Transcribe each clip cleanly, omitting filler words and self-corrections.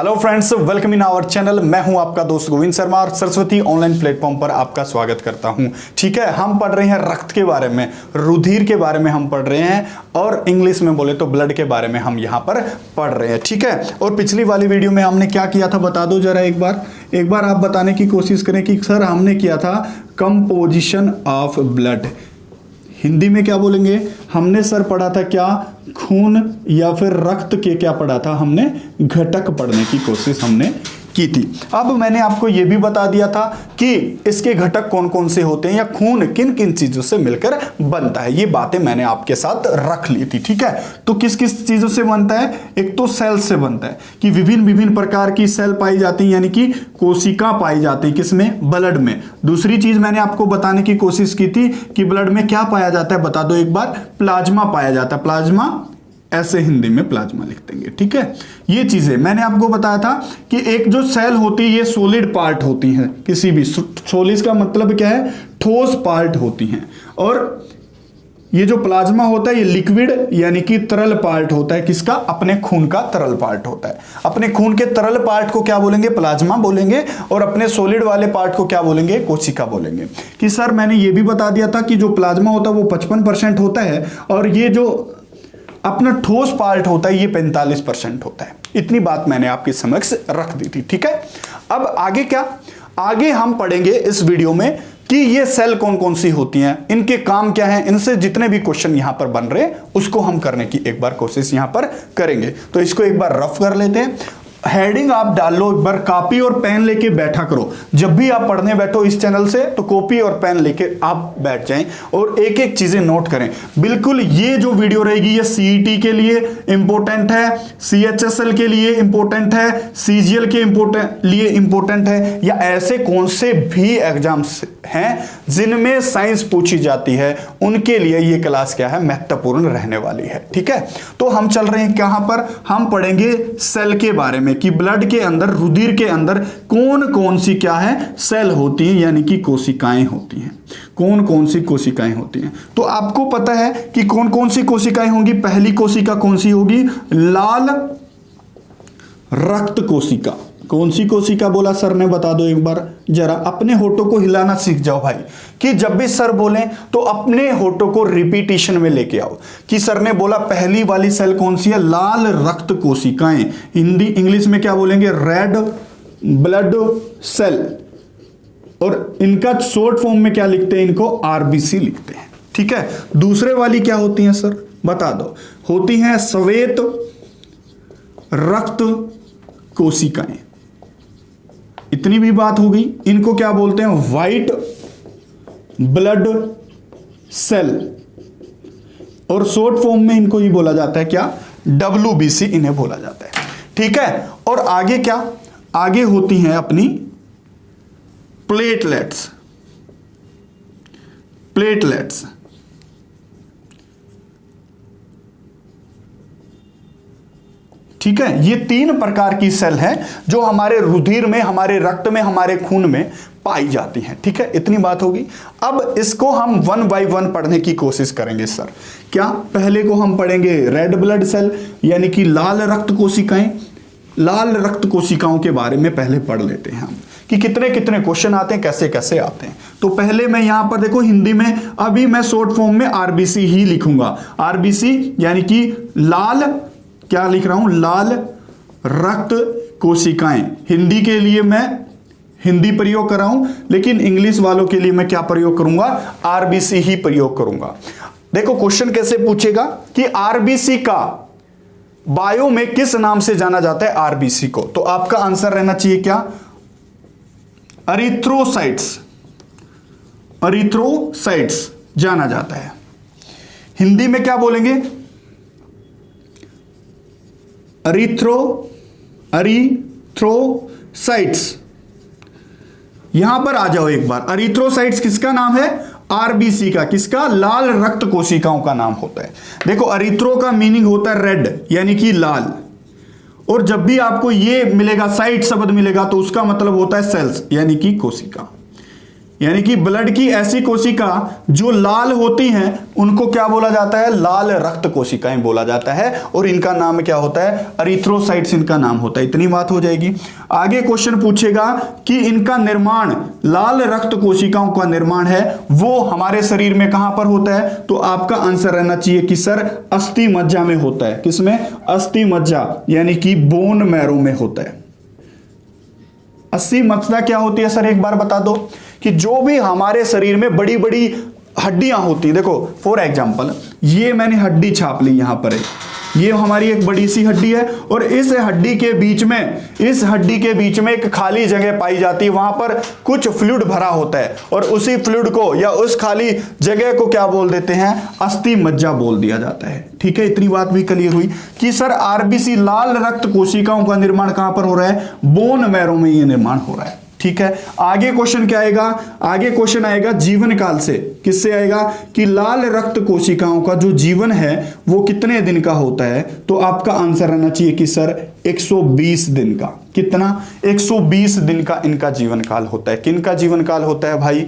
Hello friends, welcome in our channel. मैं हूं आपका दोस्त गोविंद शर्मा और सरस्वती ऑनलाइन प्लेटफॉर्म पर आपका स्वागत करता हूं। ठीक है, हम पढ़ रहे हैं रक्त के बारे में, रुधिर के बारे में हम पढ़ रहे हैं और इंग्लिश में बोले तो ब्लड के बारे में हम यहां पर पढ़ रहे हैं। ठीक है, और पिछली वाली वीडियो में हमने क्या किया था बता दो जरा एक बार आप बताने की कोशिश करें कि सर हमने किया था कंपोजिशन ऑफ ब्लड। हिंदी में क्या बोलेंगे? हमने सर पढ़ा था क्या? खून या फिर रक्त के क्या पढ़ा था? हमने घटक पढ़ने की कोशिश हमने की थी। अब मैंने आपको यह भी बता दिया था कि इसके घटक कौन कौन से होते हैं या खून किन किन चीजों से मिलकर बनता है। ये बातें मैंने आपके साथ रख ली थी। ठीक है, तो किस किस चीजों से बनता है? एक तो सेल से बनता है कि विभिन्न विभिन्न प्रकार की सेल पाई जाती है, यानी कि कोशिका पाई जाती है। किसमें? ब्लड में। दूसरी चीज मैंने आपको बताने की कोशिश की थी कि ब्लड में क्या पाया जाता है, बता दो एक बार। प्लाज्मा पाया जाता है। प्लाज्मा, ऐसे हिंदी में प्लाज्मा लिख देंगे। ठीक है, ये चीजें मैंने आपको बताया था कि एक जो सेल होती है ये सॉलिड पार्ट होती है। किसी भी सॉलिड का मतलब क्या है? ठोस पार्ट होती हैं। और ये जो प्लाज्मा होता है ये लिक्विड यानी कि तरल पार्ट होता है। किसका? अपने खून का तरल पार्ट होता है। अपने खून के तरल पार्ट को क्या बोलेंगे? प्लाज्मा बोलेंगे। और अपने सॉलिड वाले पार्ट को क्या बोलेंगे? कोशिका बोलेंगे। कि सर मैंने ये भी बता दिया था कि जो प्लाज्मा होता है वो 55% होता है और ये जो अपना ठोस पार्ट होता है ये 45% होता है। इतनी बात मैंने आपके समक्ष रख दी थी। ठीक है, अब आगे क्या? आगे हम पढ़ेंगे इस वीडियो में कि ये सेल कौन कौन सी होती हैं, इनके काम क्या हैं, इनसे जितने भी क्वेश्चन यहां पर बन रहे हैं उसको हम करने की एक बार कोशिश यहां पर करेंगे। तो इसको एक बार रफ कर लेते हैं। हेडिंग आप डाल लो, एक बार कॉपी और पेन लेके बैठा करो। जब भी आप पढ़ने बैठो इस चैनल से तो कॉपी और पेन लेके आप बैठ जाएं और एक एक चीजें नोट करें। बिल्कुल ये जो वीडियो रहेगी ये सीईटी के लिए इंपॉर्टेंट है, सीएचएसएल के लिए इंपॉर्टेंट है, सीजीएल के लिए इंपॉर्टेंट है, या ऐसे कौन से भी एग्जाम्स हैं जिनमें साइंस पूछी जाती है उनके लिए ये क्लास क्या है? महत्वपूर्ण रहने वाली है। ठीक है, तो हम चल रहे हैं कहां पर? हम पढ़ेंगे सेल के बारे में कि ब्लड के अंदर, रुधिर के अंदर कौन कौन सी क्या है? सेल होती हैं, यानी कि कोशिकाएं होती हैं। कौन कौन सी कोशिकाएं होती हैं? तो आपको पता है कि कौन कौन सी कोशिकाएं होंगी। पहली कोशिका कौन सी होगी? लाल रक्त कोशिका। कौन सी कोशिका बोला सर ने? बता दो एक बार जरा। अपने होठों को हिलाना सीख जाओ भाई, कि जब भी सर बोलें तो अपने होठों को रिपीटिशन में लेके आओ। कि सर ने बोला पहली वाली सेल कौन सी है? लाल रक्त कोशिकाएं। हिंदी इंग्लिश में क्या बोलेंगे? Red blood cell. और इनका शॉर्ट फॉर्म में क्या लिखते हैं? इनको आरबीसी लिखते हैं। ठीक है, दूसरे वाली क्या होती हैं सर? बता दो। होती हैं श्वेत रक्त कोशिकाएं। इतनी भी बात हो गई। इनको क्या बोलते हैं? White blood cell. और शॉर्ट फॉर्म में इनको ही बोला जाता है क्या? WBC इन्हें बोला जाता है। ठीक है, और आगे क्या? आगे होती हैं अपनी प्लेटलेट्स। प्लेटलेट्स ठीक है, ये 3 प्रकार की सेल है जो हमारे रुधिर में, हमारे रक्त में, हमारे खून में पाई जाती हैं। ठीक है, इतनी बात होगी। अब इसको हम 1 बाय 1 पढ़ने की कोशिश करेंगे सर। क्या? पहले को हम पढ़ेंगे रेड ब्लड सेल यानी कि लाल रक्त कोशिकाएं। लाल रक्त कोशिकाओं के बारे में पहले पढ़ लेते हैं हम कि कितने कितने क्वेश्चन आते हैं, कैसे कैसे आते हैं। तो पहले मैं यहां पर देखो हिंदी में अभी मैं शॉर्ट फॉर्म में आरबीसी ही लिखूंगा। आरबीसी यानी कि लाल, क्या लिख रहा हूं? लाल रक्त कोशिकाएं। हिंदी के लिए मैं हिंदी प्रयोग कर रहा हूं, लेकिन इंग्लिश वालों के लिए मैं क्या प्रयोग करूंगा? आरबीसी ही प्रयोग करूंगा। देखो क्वेश्चन कैसे पूछेगा कि आरबीसी का बायो में किस नाम से जाना जाता है? आरबीसी को। तो आपका आंसर रहना चाहिए क्या? एरिथ्रोसाइट्स। एरिथ्रोसाइट्स जाना जाता है। हिंदी में क्या बोलेंगे? एरिथ्रोसाइट्स। यहां पर आ जाओ एक बार। एरिथ्रोसाइट्स किसका नाम है? आरबीसी का। किसका? लाल रक्त कोशिकाओं का नाम होता है। देखो एरिथ्रो का मीनिंग होता है रेड यानी कि लाल, और जब भी आपको ये मिलेगा, साइट शब्द मिलेगा, तो उसका मतलब होता है सेल्स यानी कि कोशिका। यानी कि ब्लड की ऐसी कोशिका जो लाल होती हैं उनको क्या बोला जाता है? लाल रक्त कोशिकाएं बोला जाता है, और इनका नाम क्या होता है? एरिथ्रोसाइट्स इनका नाम होता है। इतनी बात हो जाएगी। आगे क्वेश्चन पूछेगा कि इनका निर्माण, लाल रक्त कोशिकाओं का निर्माण है वो हमारे शरीर में कहां पर होता है? तो आपका आंसर रहना चाहिए कि सर अस्थि मज्जा में होता है। किसमें? अस्थि मज्जा यानी कि बोन मैरो में होता है। अस्थि मज्जा क्या होती है सर, एक बार बता दो। कि जो भी हमारे शरीर में बड़ी बड़ी हड्डियां होती है, देखो फॉर एग्जांपल ये मैंने हड्डी छाप ली यहां पर है, ये हमारी एक बड़ी सी हड्डी है, और इस हड्डी के बीच में एक खाली जगह पाई जाती है, वहां पर कुछ फ्लूइड भरा होता है, और उसी फ्लूइड को या उस खाली जगह को क्या बोल देते हैं? अस्थि मज्जा बोल दिया जाता है। ठीक है, इतनी बात भी क्लियर हुई कि सर आरबीसी लाल रक्त कोशिकाओं का निर्माण कहां पर हो रहा है? बोन मैरो में ये निर्माण हो रहा है। ठीक है, आगे क्वेश्चन क्या आएगा? आगे क्वेश्चन आएगा जीवन काल से। किससे आएगा? कि लाल रक्त कोशिकाओं का जो जीवन है वो कितने दिन का होता है? तो आपका आंसर रहना चाहिए कि सर 120 दिन का। कितना? 120 दिन का इनका जीवन काल होता है। किनका जीवन काल होता है भाई?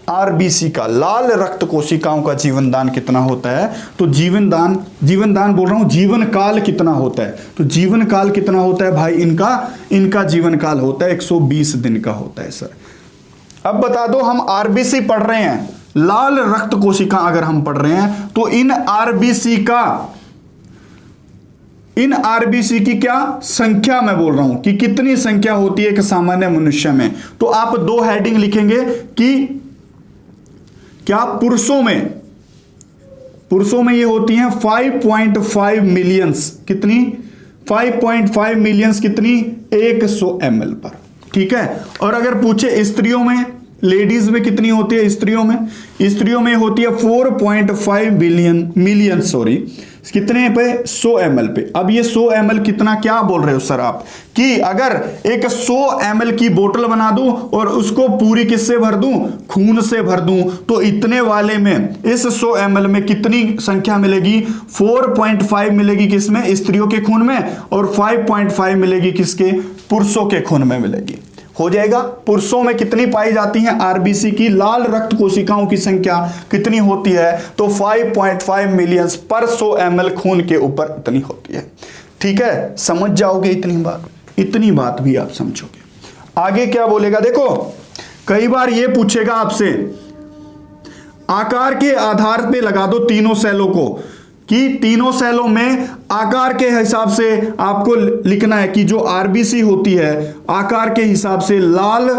आरबीसी का, लाल रक्त कोशिकाओं का जीवन दान कितना होता है? तो जीवन दान बोल रहा हूं, जीवन काल कितना होता है? तो जीवन काल कितना होता है भाई इनका जीवन काल होता है 120 दिन का होता है सर। अब बता दो, हम आरबीसी पढ़ रहे हैं, लाल रक्त कोशिका अगर हम पढ़ रहे हैं तो इन आरबीसी की क्या संख्या, मैं बोल रहा हूं कि कितनी संख्या होती है एक सामान्य मनुष्य में? तो आप दो हेडिंग लिखेंगे कि क्या पुरुषों में ये होती हैं 5.5 मिलियंस। कितनी? 5.5 मिलियंस कितनी? 100 ml पर। ठीक है, और अगर पूछे स्त्रियों में, लेडीज में कितनी होती है? स्त्रियों में होती है 4.5 मिलियन कितने पे? 100 ml पे। अब ये 100 ml कितना, क्या बोल रहे हो सर आप? कि अगर एक 100 ml की बोतल बना दूं और उसको पूरी किससे भर दूं? खून से भर दूं, तो इतने वाले में, इस 100 ml में कितनी संख्या मिलेगी? 4.5 मिलेगी किसमें? स्त्रियों के खून में, और 5.5 मिलेगी किसके? पुरुषों के खून में मिलेगी। हो जाएगा। पुरुषों में कितनी पाई जाती हैं? आरबीसी की लाल रक्त कोशिकाओं की संख्या कितनी होती है? तो 5.5 मिलियन पर 100 ml खून के ऊपर इतनी होती है। ठीक है, समझ जाओगे इतनी बात भी आप समझोगे। आगे क्या बोलेगा देखो, कई बार ये पूछेगा आपसे, आकार के आधार पे लगा दो तीनों सेलों को, कि तीनों सेलों में आकार के हिसाब से आपको लिखना है कि जो आरबीसी होती है आकार के हिसाब से, लाल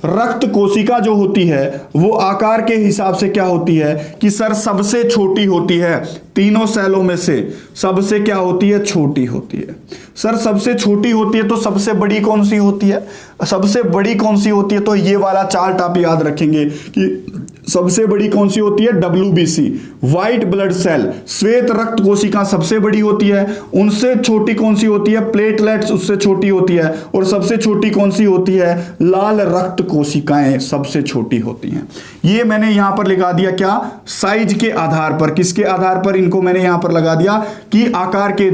रक्त कोशिका जो होती है वो आकार के हिसाब से क्या होती है? कि सर सबसे छोटी होती है तीनों सेलों में से। सबसे क्या होती है? छोटी होती है। सर सबसे छोटी होती है तो सबसे बड़ी कौन सी होती है? सबसे बड़ी कौन सी होती है? तो ये वाला चार्ट आप याद रखेंगे कि सबसे बड़ी कौन सी होती है? WBC, व्हाइट ब्लड सेल, श्वेत रक्त कोशिका सबसे बड़ी होती है। उनसे छोटी कौन सी होती है? प्लेटलेट्स उससे छोटी होती है। और सबसे छोटी कौन सी होती है? लाल रक्त कोशिकाएं सबसे छोटी होती हैं। ये मैंने यहां पर लगा दिया क्या? साइज के आधार पर। किसके आधार पर इनको मैंने यहां पर लगा दिया? कि आकार के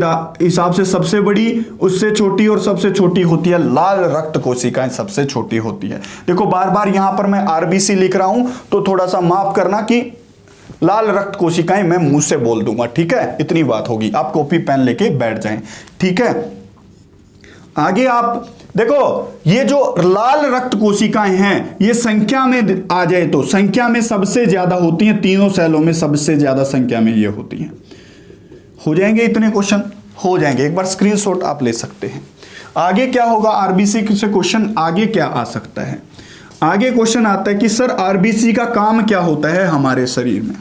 हिसाब से सबसे बड़ी, उससे छोटी, और सबसे छोटी होती है लाल रक्त कोशिकाएं सबसे छोटी होती है। देखो बार बार यहां पर मैं आरबीसी लिख रहा हूं तो थोड़ा सा माफ करना कि लाल रक्त कोशिकाएं मैं मुंह से बोल दूंगा। ठीक है, इतनी बात होगी। आप कॉपी पेन लेके बैठ जाएं। ठीक है, आगे आप देखो, ये जो लाल रक्त कोशिकाएं हैं ये संख्या में आ जाए तो संख्या में सबसे ज्यादा होती हैं, तीनों सेलों में सबसे ज्यादा संख्या में ये होती हैं। हो जाएंगे इतने क्वेश्चन? हो जाएंगे। एक बार स्क्रीनशॉट आप ले सकते हैं। आगे क्या होगा? आरबीसी से क्वेश्चन आगे क्या आ सकता है? आगे क्वेश्चन आता है कि सर आरबीसी का काम क्या होता है हमारे शरीर में?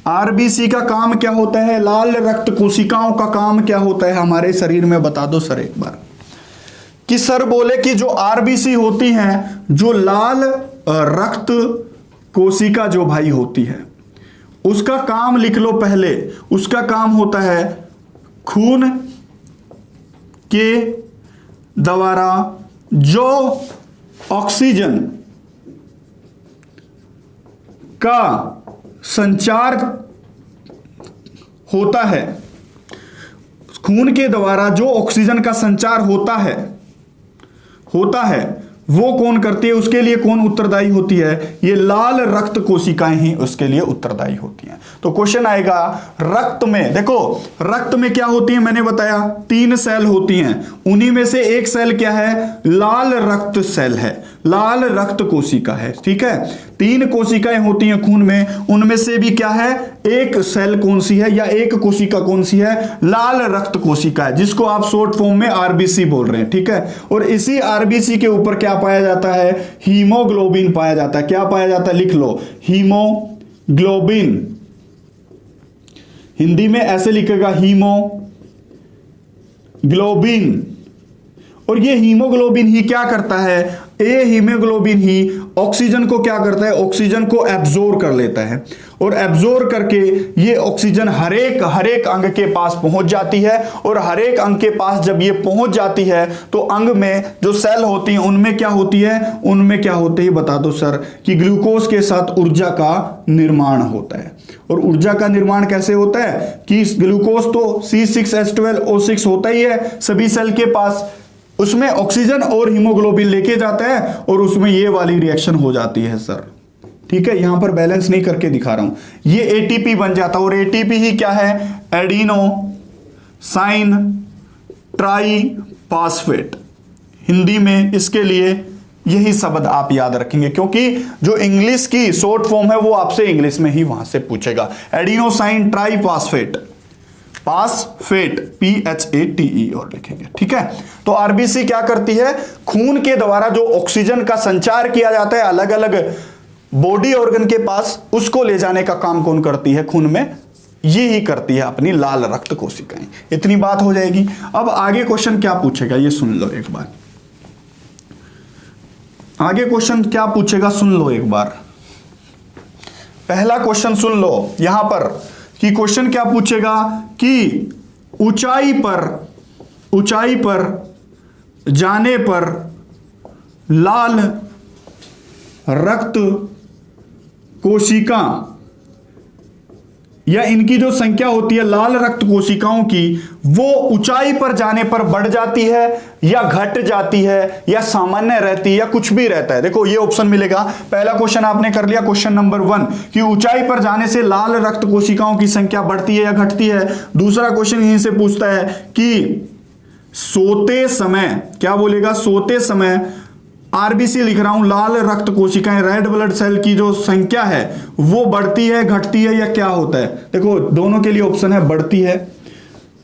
आरबीसी का काम क्या होता है? लाल रक्त कोशिकाओं का काम क्या होता है हमारे शरीर में? बता दो सर एक बार। कि सर बोले कि जो आरबीसी होती हैं, जो लाल रक्त कोशिका जो भाई होती है, उसका काम लिख लो पहले। उसका काम होता है खून के द्वारा जो ऑक्सीजन का संचार होता है, खून के द्वारा जो ऑक्सीजन का संचार होता है वो कौन करती है, उसके लिए कौन उत्तरदायी होती है, ये लाल रक्त कोशिकाएं ही उसके लिए उत्तरदायी होती हैं। तो क्वेश्चन आएगा रक्त में, देखो रक्त में क्या होती है, मैंने बताया 3 सेल होती हैं, उन्हीं में से एक सेल क्या है, लाल रक्त सेल है, लाल रक्त कोशिका है। ठीक है, 3 कोशिकाएं होती हैं खून में, उनमें से भी क्या है, एक सेल कौन सी है या एक कोशिका कौन सी है, लाल रक्त कोशिका है, जिसको आप शॉर्ट फॉर्म में आरबीसी बोल रहे हैं। ठीक है, और इसी आरबीसी के ऊपर क्या पाया जाता है, हीमोग्लोबिन पाया जाता है। क्या पाया जाता है, लिख लो, हीमोग्लोबिन, हिंदी में ऐसे लिखेगा हीमोग्लोबिन। और ये हीमोग्लोबिन ही क्या करता है, ये हीमोग्लोबिन ही ऑक्सीजन को क्या करता है, ऑक्सीजन को एब्जॉर्ब कर लेता है, और एब्जॉर्ब करके ये ऑक्सीजन हर एक अंग के पास पहुंच जाती है। और हर एक अंग के पास जब ये पहुंच जाती है तो अंग में जो सेल होती हैं उनमें क्या होती है, उनमें क्या होते हैं बता दो सर, कि ग्लूकोज के साथ ऊर्जा का निर्माण होता है। और ऊर्जा का निर्माण कैसे होता है कि ग्लूकोज तो C6H12O6 होता ही है सभी सेल के पास, उसमें ऑक्सीजन और हीमोग्लोबिन लेके जाता है और उसमें ये वाली रिएक्शन हो जाती है सर। ठीक है, यहां पर बैलेंस नहीं करके दिखा रहा हूं, ये एटीपी बन जाता है। और एटीपी ही क्या है, एडिनोसाइन ट्राइफॉस्फेट, हिंदी में इसके लिए यही शब्द आप याद रखेंगे, क्योंकि जो इंग्लिश की शॉर्ट फॉर्म है वो आपसे इंग्लिश में ही वहां से पूछेगा, एडिनोसाइन ट्राइफॉस्फेट, फास्फेट, PHATE और लिखेंगे। ठीक है, तो आरबीसी क्या करती है, खून के द्वारा जो ऑक्सीजन का संचार किया जाता है अलग अलग बॉडी ऑर्गन के पास, उसको ले जाने का काम कौन करती है खून में, ये ही करती है अपनी लाल रक्त कोशिकाएं। इतनी बात हो जाएगी। अब आगे क्वेश्चन क्या पूछेगा ये सुन लो एक बार, आगे क्वेश्चन क्या पूछेगा सुन लो एक बार। पहला क्वेश्चन सुन लो यहां पर कि क्वेश्चन क्या पूछेगा कि ऊंचाई पर जाने पर लाल रक्त कोशिका या इनकी जो संख्या होती है लाल रक्त कोशिकाओं की, वो ऊंचाई पर जाने पर बढ़ जाती है या घट जाती है या सामान्य रहती है या कुछ भी रहता है। देखो ये ऑप्शन मिलेगा। पहला क्वेश्चन आपने कर लिया, क्वेश्चन नंबर 1 कि ऊंचाई पर जाने से लाल रक्त कोशिकाओं की संख्या बढ़ती है या घटती है। दूसरा क्वेश्चन यहीं से पूछता है कि सोते समय, क्या बोलेगा, सोते समय आरबीसी लिख रहा हूं, लाल रक्त कोशिकाएं रेड ब्लड सेल की जो संख्या है वो बढ़ती है घटती है या क्या होता है। देखो दोनों के लिए ऑप्शन है,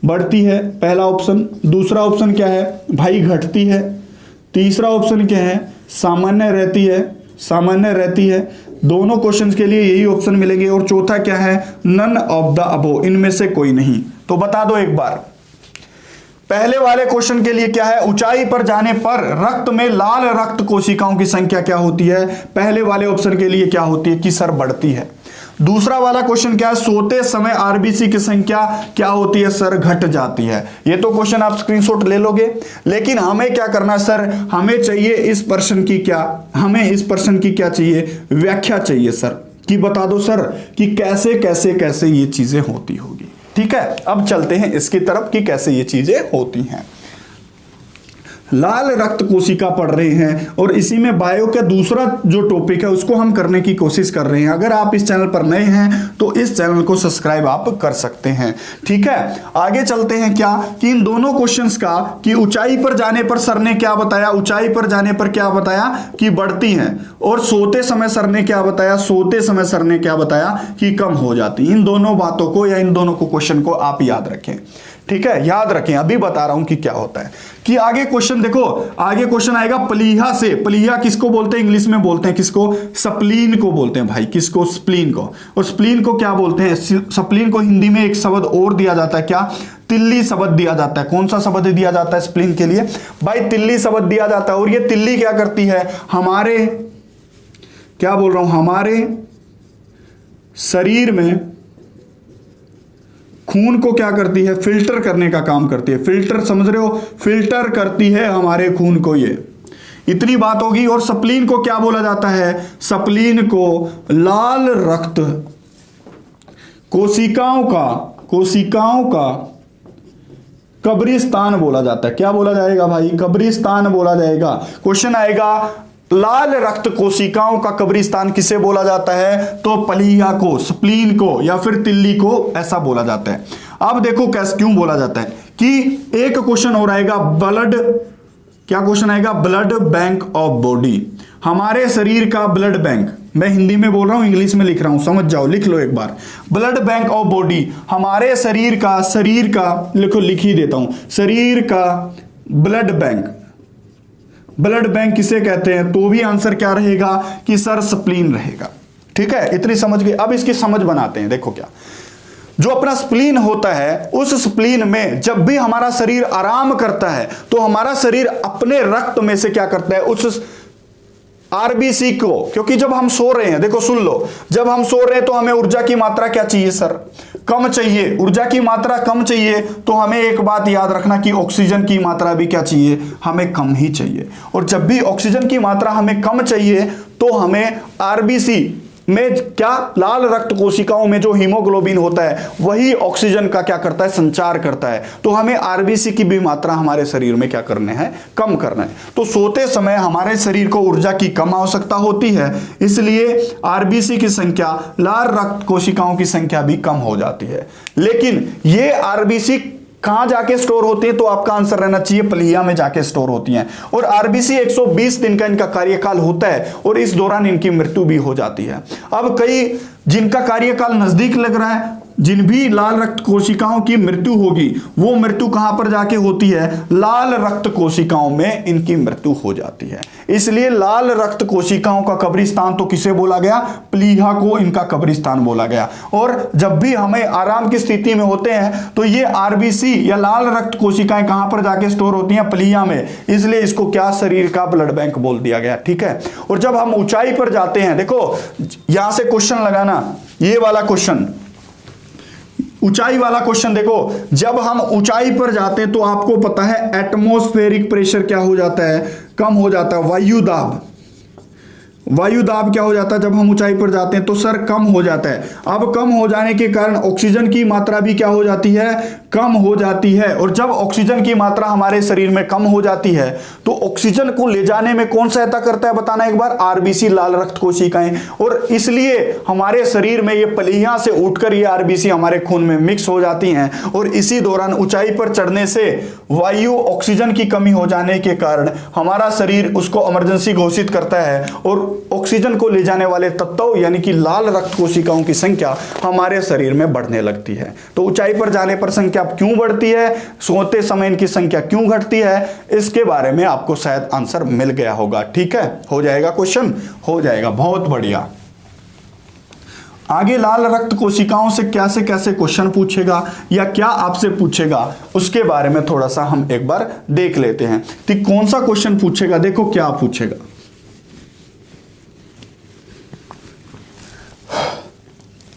बढ़ती है पहला ऑप्शन, दूसरा ऑप्शन क्या है भाई घटती है, तीसरा ऑप्शन क्या है सामान्य रहती है। दोनों क्वेश्चंस के लिए यही ऑप्शन मिलेंगे। और चौथा क्या है, नन ऑफ द अबोव, इनमें से कोई नहीं। तो बता दो एक बार, पहले वाले क्वेश्चन के लिए क्या है, ऊंचाई पर जाने पर रक्त में लाल रक्त कोशिकाओं की संख्या क्या होती है, पहले वाले ऑप्शन के लिए क्या होती है कि सर बढ़ती है। दूसरा वाला क्वेश्चन क्या है, सोते समय आरबीसी की संख्या क्या होती है सर, घट जाती है। ये तो क्वेश्चन आप स्क्रीनशॉट ले लोगे, लेकिन हमें क्या करना है सर, हमें चाहिए इस प्रश्न की क्या चाहिए, व्याख्या चाहिए सर, कि बता दो सर कि कैसे कैसे कैसे ये चीजें होती होगी। ठीक है, अब चलते हैं इसकी तरफ कि कैसे ये चीजें होती हैं। लाल रक्त कोशिका पढ़ रहे हैं और इसी में बायो का दूसरा जो टॉपिक है उसको हम करने की कोशिश कर रहे हैं। अगर आप इस चैनल पर नए हैं तो इस चैनल को सब्सक्राइब आप कर सकते हैं। ठीक है, आगे चलते हैं क्या कि इन दोनों क्वेश्चंस का कि ऊंचाई पर जाने पर सर ने क्या बताया, ऊंचाई पर जाने पर क्या बताया कि बढ़ती हैं, और सोते समय सर ने क्या बताया, सोते समय सर ने क्या बताया कि कम हो जाती। इन दोनों बातों को या इन दोनों को क्वेश्चन को आप याद रखें। ठीक है, याद रखें, अभी बता रहा हूं कि क्या होता है। कि आगे क्वेश्चन देखो, आगे क्वेश्चन आएगा प्लीहा से। प्लीहा किसको बोलते हैं, इंग्लिश में बोलते हैं किसको, स्प्लीन को बोलते हैं भाई, किसको, स्प्लीन को। और स्प्लीन को क्या बोलते हैं, स्प्लीन को हिंदी में एक शब्द और दिया जाता है, क्या, तिल्ली शब्द दिया जाता है। कौन सा शब्द दिया जाता है स्प्लीन के लिए भाई, तिल्ली शब्द दिया जाता है। और ये तिल्ली क्या करती है, हमारे, क्या बोल रहा हूं, हमारे शरीर में खून को क्या करती है, फिल्टर करने का काम करती है। फिल्टर समझ रहे हो, फिल्टर करती है हमारे खून को। ये इतनी बात होगी। और स्प्लीन को क्या बोला जाता है, स्प्लीन को लाल रक्त कोशिकाओं का कब्रिस्तान बोला जाता है। क्या बोला जाएगा भाई? कब्रिस्तान बोला जाएगा। क्वेश्चन आएगा लाल रक्त कोशिकाओं का कब्रिस्तान किसे बोला जाता है? तो प्लीहा को, स्प्लीन को या फिर तिल्ली को ऐसा बोला जाता है। अब देखो कैसे क्यों बोला जाता है कि एक क्वेश्चन और आएगा ब्लड, क्या क्वेश्चन आएगा? ब्लड बैंक ऑफ बॉडी, हमारे शरीर का ब्लड बैंक। मैं हिंदी में बोल रहा हूं, इंग्लिश में लिख रहा हूं, समझ जाओ, लिख लो एक बार। ब्लड बैंक ऑफ बॉडी, हमारे शरीर का लिखो, लिख ही देता हूं, शरीर का ब्लड बैंक। ब्लड बैंक किसे कहते हैं? तो भी आंसर क्या रहेगा कि सर स्प्लीन रहेगा। ठीक है, इतनी समझ गए। अब इसकी समझ बनाते हैं। देखो क्या, जो अपना स्प्लीन होता है, उस स्प्लीन में जब भी हमारा शरीर आराम करता है तो हमारा शरीर अपने रक्त में से क्या करता है? उस आरबीसी को, क्योंकि जब हम सो रहे हैं, देखो सुन लो, जब हम सो रहे हैं तो हमें ऊर्जा की मात्रा क्या चाहिए सर? कम चाहिए। ऊर्जा की मात्रा कम चाहिए तो हमें एक बात याद रखना कि ऑक्सीजन की मात्रा भी क्या चाहिए? हमें कम ही चाहिए। और जब भी ऑक्सीजन की मात्रा हमें कम चाहिए तो हमें आरबीसी में क्या, लाल रक्त कोशिकाओं में जो हीमोग्लोबिन होता है वही ऑक्सीजन का क्या करता है? संचार करता है। तो हमें आरबीसी की भी मात्रा हमारे शरीर में क्या करना है? कम करना है। तो सोते समय हमारे शरीर को ऊर्जा की कम आवश्यकता होती है, इसलिए आरबीसी की संख्या, लाल रक्त कोशिकाओं की संख्या भी कम हो जाती है। लेकिन ये आरबीसी कहां जाके स्टोर होती है? तो आपका आंसर रहना चाहिए प्लीहा में जाके स्टोर होती हैं। और आरबीसी 120 दिन का इनका कार्यकाल होता है और इस दौरान इनकी मृत्यु भी हो जाती है। अब कई जिनका कार्यकाल नजदीक लग रहा है, जिन भी लाल रक्त कोशिकाओं की मृत्यु होगी, वो मृत्यु कहां पर जाके होती है? लाल रक्त कोशिकाओं में इनकी मृत्यु हो जाती है। इसलिए लाल रक्त कोशिकाओं का कब्रिस्तान तो किसे बोला गया? प्लीहा को इनका कब्रिस्तान बोला गया। और जब भी हमें आराम की स्थिति में होते हैं तो ये आरबीसी या लाल रक्त कोशिकाएं कहां पर जाके स्टोर होती हैं? प्लीहा में। इसलिए इसको क्या, शरीर का ब्लड बैंक बोल दिया गया। ठीक है। और जब हम ऊंचाई पर जाते हैं, देखो यहां से क्वेश्चन लगाना, ये वाला क्वेश्चन, ऊंचाई वाला क्वेश्चन देखो, जब हम ऊंचाई पर जाते हैं तो आपको पता है एटमॉस्फेरिक प्रेशर क्या हो जाता है? कम हो जाता है। वायु दाब क्या हो जाता है जब हम ऊंचाई पर जाते हैं? तो सर कम हो जाता है। अब कम हो जाने के कारण ऑक्सीजन की मात्रा भी क्या हो जाती है? कम हो जाती है। और जब ऑक्सीजन की मात्रा हमारे शरीर में कम हो जाती है तो ऑक्सीजन को ले जाने में कौन सहायता करता है? बताना एक बार। आरबीसी, लाल रक्त कोशिकाएं। और इसलिए हमारे शरीर में ये प्लीहा से उठकर ये आरबीसी हमारे खून में मिक्स हो जाती हैं। और इसी दौरान ऊंचाई पर चढ़ने से वायु, ऑक्सीजन की कमी हो जाने के कारण हमारा शरीर उसको इमरजेंसी घोषित करता है और ऑक्सीजन को ले जाने वाले तत्वों यानी कि लाल रक्त कोशिकाओं की संख्या हमारे शरीर में बढ़ने लगती है। तो ऊंचाई पर जाने पर संख्या क्यों बढ़ती है? सोते समय इनकी संख्या क्यों घटती है? इसके बारे में आपको शायद आंसर मिल गया होगा। ठीक है, हो जाएगा क्वेश्चन, हो जाएगा, बहुत बढ़िया। आगे लाल रक्त कोशिकाओं से कैसे कैसे क्वेश्चन पूछेगा या क्या आपसे पूछेगा, उसके बारे में थोड़ा सा हम एक बार देख लेते हैं कि कौन सा क्वेश्चन पूछेगा। देखो क्या पूछेगा।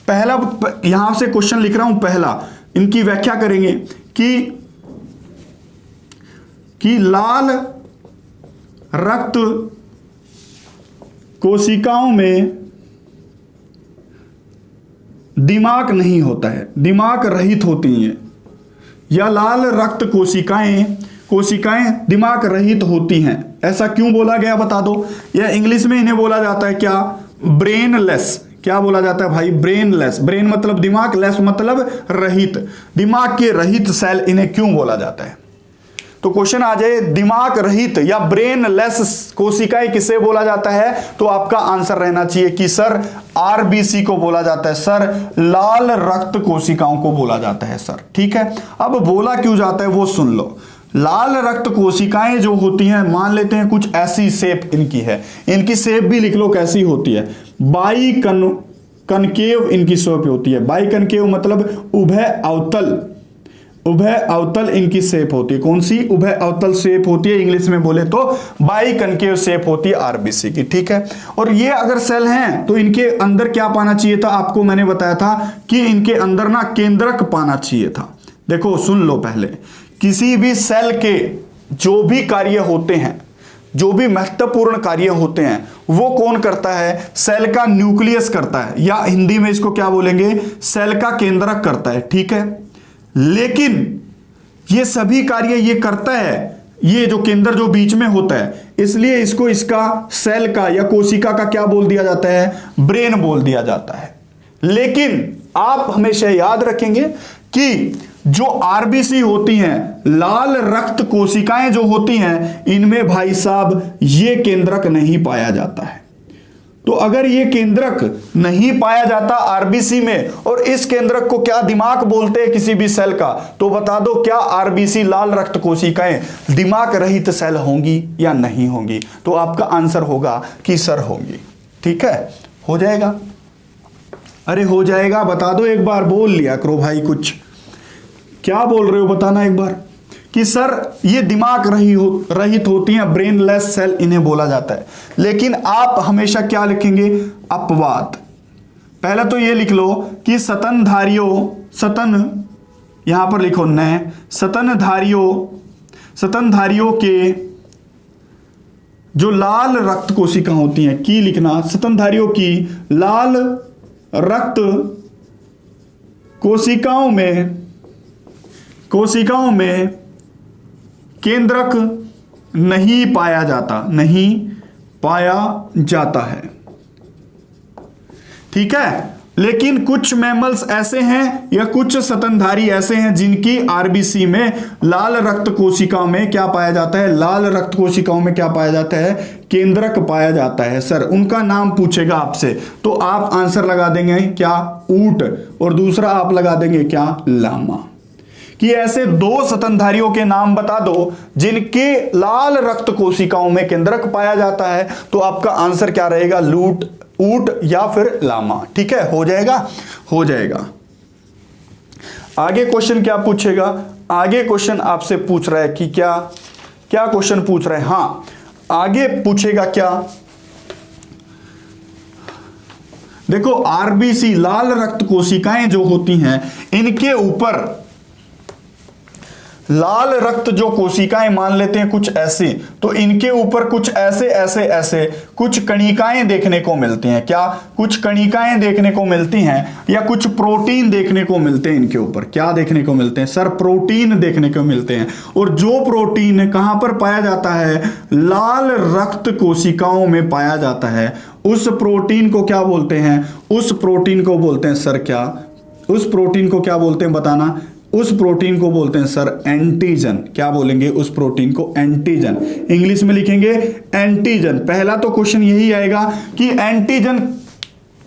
पहला, यहां से क्वेश्चन लिख रहा हूं, पहला इनकी व्याख्या करेंगे कि लाल रक्त कोशिकाओं में दिमाग नहीं होता है, दिमाग रहित होती हैं, या लाल रक्त कोशिकाएं दिमाग रहित होती हैं। ऐसा क्यों बोला गया बता दो। या इंग्लिश में इन्हें बोला जाता है क्या? ब्रेनलेस। क्या बोला जाता है भाई? ब्रेनलेस। ब्रेन मतलब दिमाग, लेस मतलब रहित। दिमाग के रहित सेल इन्हें क्यों बोला जाता है? तो क्वेश्चन आ जाए, दिमाग रहित या ब्रेनलेस कोशिकाएं किसे बोला जाता है? तो आपका आंसर रहना चाहिए कि सर आरबीसी को बोला जाता है, सर लाल रक्त कोशिकाओं को बोला जाता है सर। ठीक है, अब बोला क्यों जाता है वो सुन लो। लाल रक्त कोशिकाएं जो होती हैं, मान लेते हैं कुछ ऐसी शेप इनकी है, इनकी शेप भी लिख लो कैसी होती है। बाई कनकेव इनकी शेप होती है। बाई कनकेव मतलब उभय अवतल, उभय अवतल इनकी शेप होती है। कौन सी? उभय अवतल शेप होती है। इंग्लिश में बोले तो बाई कनकेव शेप होती है आरबीसी की। ठीक है, और ये अगर सेल हैं तो इनके अंदर क्या पाना चाहिए था? आपको मैंने बताया था कि इनके अंदर ना केंद्रक पाना चाहिए था। देखो सुन लो, पहले किसी भी सेल के जो भी कार्य होते हैं, जो भी महत्वपूर्ण कार्य होते हैं, वो कौन करता है? सेल का न्यूक्लियस करता है, या हिंदी में इसको क्या बोलेंगे? सेल का केंद्रक करता है। ठीक है, लेकिन ये सभी कार्य ये करता है, ये जो केंद्र जो बीच में होता है, इसलिए इसको इसका सेल का या कोशिका का क्या बोल दिया जाता है, ब्रेन बोल दिया जाता है। लेकिन आप हमेशा याद रखेंगे कि जो आरबीसी होती हैं, लाल रक्त कोशिकाएं जो होती हैं, इनमें भाई साहब ये केंद्रक नहीं पाया जाता है। तो अगर ये केंद्रक नहीं पाया जाता आरबीसी में, और इस केंद्रक को क्या दिमाग बोलते हैं किसी भी सेल का, तो बता दो क्या आरबीसी लाल रक्त कोशिकाएं दिमाग रहित सेल होंगी या नहीं होंगी? तो आपका आंसर होगा कि सर होंगी। ठीक है, हो जाएगा? अरे हो जाएगा, बता दो एक बार, बोल लिया करो भाई, कुछ क्या बोल रहे हो बताना एक बार, कि सर ये दिमाग रहित होती हैं, ब्रेनलेस सेल इन्हें बोला जाता है। लेकिन आप हमेशा क्या लिखेंगे, अपवाद। पहले तो ये लिख लो कि स्तनधारियों, स्तन यहां पर लिखो न, स्तनधारियों के जो लाल रक्त कोशिका होती हैं, की लिखना, स्तनधारियों की लाल रक्त कोशिकाओं में केंद्रक नहीं पाया जाता है। ठीक है, लेकिन कुछ मैमल्स ऐसे हैं या कुछ स्तनधारी ऐसे हैं जिनकी आरबीसी में लाल रक्त कोशिकाओं में क्या पाया जाता है, लाल रक्त कोशिकाओं में क्या पाया जाता है, केंद्रक पाया जाता है। सर उनका नाम पूछेगा आपसे, तो आप आंसर लगा देंगे क्या, ऊंट, और दूसरा आप लगा देंगे क्या, लामा। कि ऐसे दो स्तनधारियों के नाम बता दो जिनके लाल रक्त कोशिकाओं में केंद्रक पाया जाता है, तो आपका आंसर क्या रहेगा, ऊंट या फिर लामा। ठीक है, हो जाएगा, हो जाएगा। आगे क्वेश्चन क्या पूछेगा, आगे क्वेश्चन आपसे पूछ रहा है कि क्या क्वेश्चन पूछ रहा है, हां आगे पूछेगा क्या, देखो आरबीसी लाल रक्त कोशिकाएं जो होती हैं, इनके ऊपर लाल रक्त जो कोशिकाएं मान लेते हैं कुछ ऐसी, तो इनके ऊपर कुछ ऐसे कुछ कणिकाएं देखने को मिलती हैं। क्या कुछ कणिकाएं देखने को मिलती हैं या कुछ प्रोटीन देखने को मिलते हैं? इनके ऊपर क्या देखने को मिलते हैं सर, प्रोटीन देखने को मिलते हैं। और जो प्रोटीन कहां पर पाया जाता है, लाल रक्त कोशिकाओं में पाया जाता है, उस प्रोटीन को क्या बोलते हैं, उस प्रोटीन को बोलते हैं सर क्या, उस प्रोटीन को क्या बोलते हैं बताना, उस प्रोटीन को बोलते हैं सर एंटीजन। क्या बोलेंगे, उस प्रोटीन को एंटीजन, इंग्लिश में लिखेंगे एंटीजन। पहला तो क्वेश्चन यही आएगा कि एंटीजन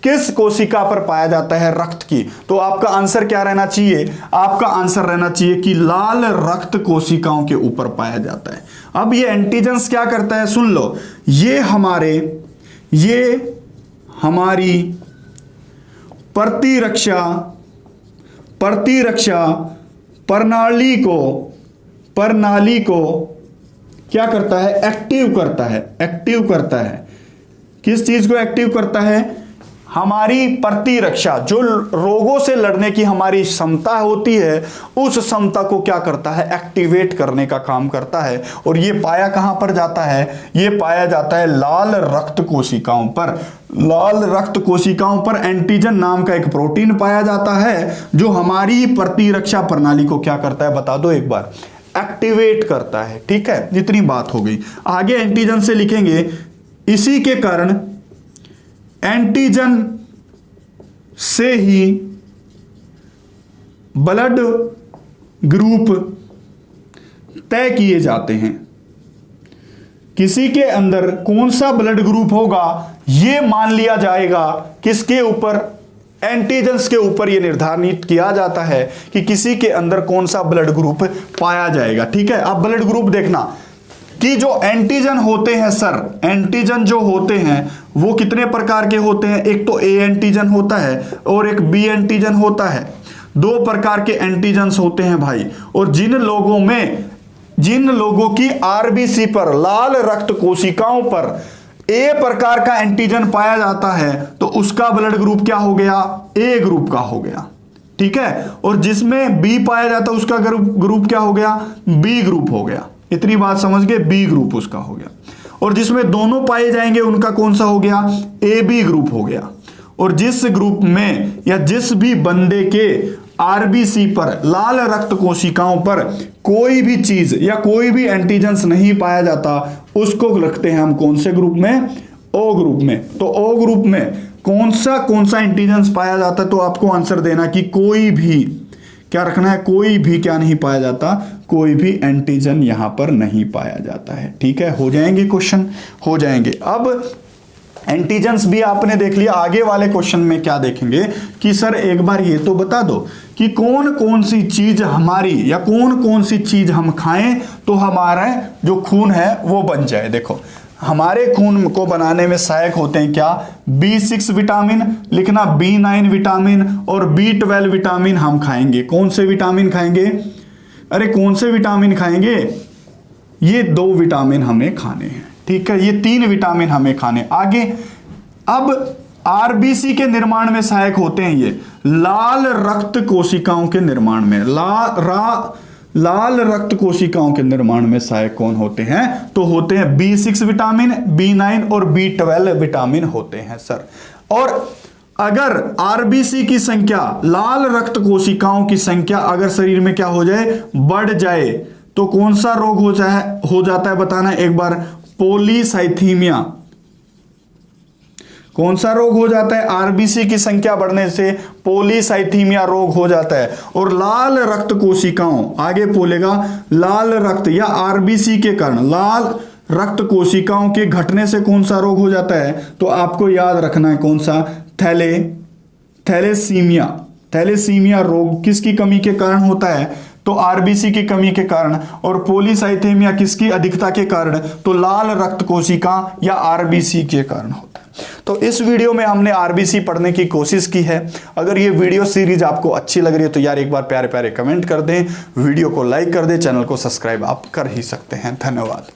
किस कोशिका पर पाया जाता है, रक्त की। तो आपका आंसर क्या रहना चाहिए, आपका आंसर रहना चाहिए कि लाल रक्त कोशिकाओं के ऊपर पाया जाता है। अब ये एंटीजन्स क्या करता है, सुन लो, ये हमारी प्रतिरक्षा प्रणाली को क्या करता है, एक्टिव करता है। किस चीज को एक्टिव करता है, हमारी प्रतिरक्षा, जो रोगों से लड़ने की हमारी क्षमता होती है, उस क्षमता को क्या करता है, एक्टिवेट करने का काम करता है। और ये पाया कहां पर जाता है, ये पाया जाता है लाल रक्त कोशिकाओं पर। लाल रक्त कोशिकाओं पर एंटीजन नाम का एक प्रोटीन पाया जाता है जो हमारी प्रतिरक्षा प्रणाली को क्या करता है, बता दो एक बार, एक्टिवेट करता है। ठीक है, इतनी बात हो गई। आगे एंटीजन से लिखेंगे, इसी के कारण एंटीजन से ही ब्लड ग्रुप तय किए जाते हैं। किसी के अंदर कौन सा ब्लड ग्रुप होगा, यह मान लिया जाएगा किसके ऊपर, एंटीजन्स के ऊपर यह निर्धारित किया जाता है कि किसी के अंदर कौन सा ब्लड ग्रुप पाया जाएगा। ठीक है, अब ब्लड ग्रुप देखना कि जो एंटीजन होते हैं सर, एंटीजन जो होते हैं वो कितने प्रकार के होते हैं, एक तो ए एंटीजन होता है और एक बी एंटीजन होता है। दो प्रकार के एंटीजन्स होते हैं भाई। और जिन लोगों की आरबीसी पर, लाल रक्त कोशिकाओं पर ए प्रकार का एंटीजन पाया जाता है, तो उसका ब्लड ग्रुप क्या हो गया, ए ग्रुप का हो गया। ठीक है, और जिसमें बी पाया जाता है उसका ग्रुप क्या हो गया, बी ग्रुप हो गया। इतनी बात समझ गए, बी ग्रुप उसका हो गया। और जिसमें दोनों पाए जाएंगे उनका कौन सा हो गया, ए बी ग्रुप हो गया। और जिस ग्रुप में या जिस भी बंदे के आरबीसी पर, लाल रक्त कोशिकाओं पर कोई भी चीज या कोई भी एंटीजेंस नहीं पाया जाता, उसको रखते हैं हम कौन से ग्रुप में? ओ ग्रुप में। तो ओ ग्रुप में कौन सा एंटीजेंस पाया जाता है? तो आपको आंसर देना कि कोई भी, क्या रखना है? कोई भी क्या नहीं पाया जाता? कोई भी एंटीजन यहां पर नहीं पाया जाता है। ठीक है, हो जाएंगे क्वेश्चन, हो जाएंगे। अब एंटीजेंस भी आपने देख लिया, आगे वाले क्वेश्चन में क्या देखेंगे कि सर एक बार ये तो बता दो कि कौन कौन सी चीज हमारी, या कौन कौन सी चीज हम खाएं तो हमारा जो खून है वो बन जाए। देखो, हमारे खून को बनाने में सहायक होते हैं क्या? B6 विटामिन, लिखना B9 विटामिन और B12 विटामिन हम खाएंगे। कौन से विटामिन खाएंगे? अरे कौन से विटामिन खाएंगे? ये 2 विटामिन हमें खाने हैं। ठीक है, ये 3 विटामिन हमें खाने। आगे, अब आरबीसी के निर्माण में सहायक होते हैं ये लाल रक्त कोशिकाओं के निर्माण में। लाल रक्त कोशिकाओं के निर्माण में सहायक कौन होते हैं? तो होते हैं B6 विटामिन, B9 और B12 विटामिन होते हैं सर। और अगर आरबीसी की संख्या, लाल रक्त कोशिकाओं की संख्या अगर शरीर में क्या हो जाए? बढ़ जाए, तो कौन सा रोग हो जाता है बताना एक बार? पॉलीसाइथीमिया। कौन सा रोग हो जाता है? आरबीसी की संख्या बढ़ने से पॉलीसाइथीमिया रोग हो जाता है। और लाल रक्त कोशिकाओं, आगे बोलेगा लाल रक्त या आरबीसी के कारण लाल रक्त कोशिकाओं के घटने से कौन सा रोग हो जाता है? तो आपको याद रखना है कौन सा? थैलेसीमिया। थैलेसीमिया रोग किसकी कमी के कारण होता है? तो आरबीसी की कमी के कारण। और पॉलीसाइथेमिया किसकी अधिकता के कारण? तो लाल रक्त कोशिका या आरबीसी के कारण होता है। तो इस वीडियो में हमने आरबीसी पढ़ने की कोशिश की है। अगर ये वीडियो सीरीज आपको अच्छी लग रही है तो यार एक बार प्यारे प्यारे कमेंट कर दें, वीडियो को लाइक कर दें, चैनल को सब्सक्राइब आप कर ही सकते हैं। धन्यवाद।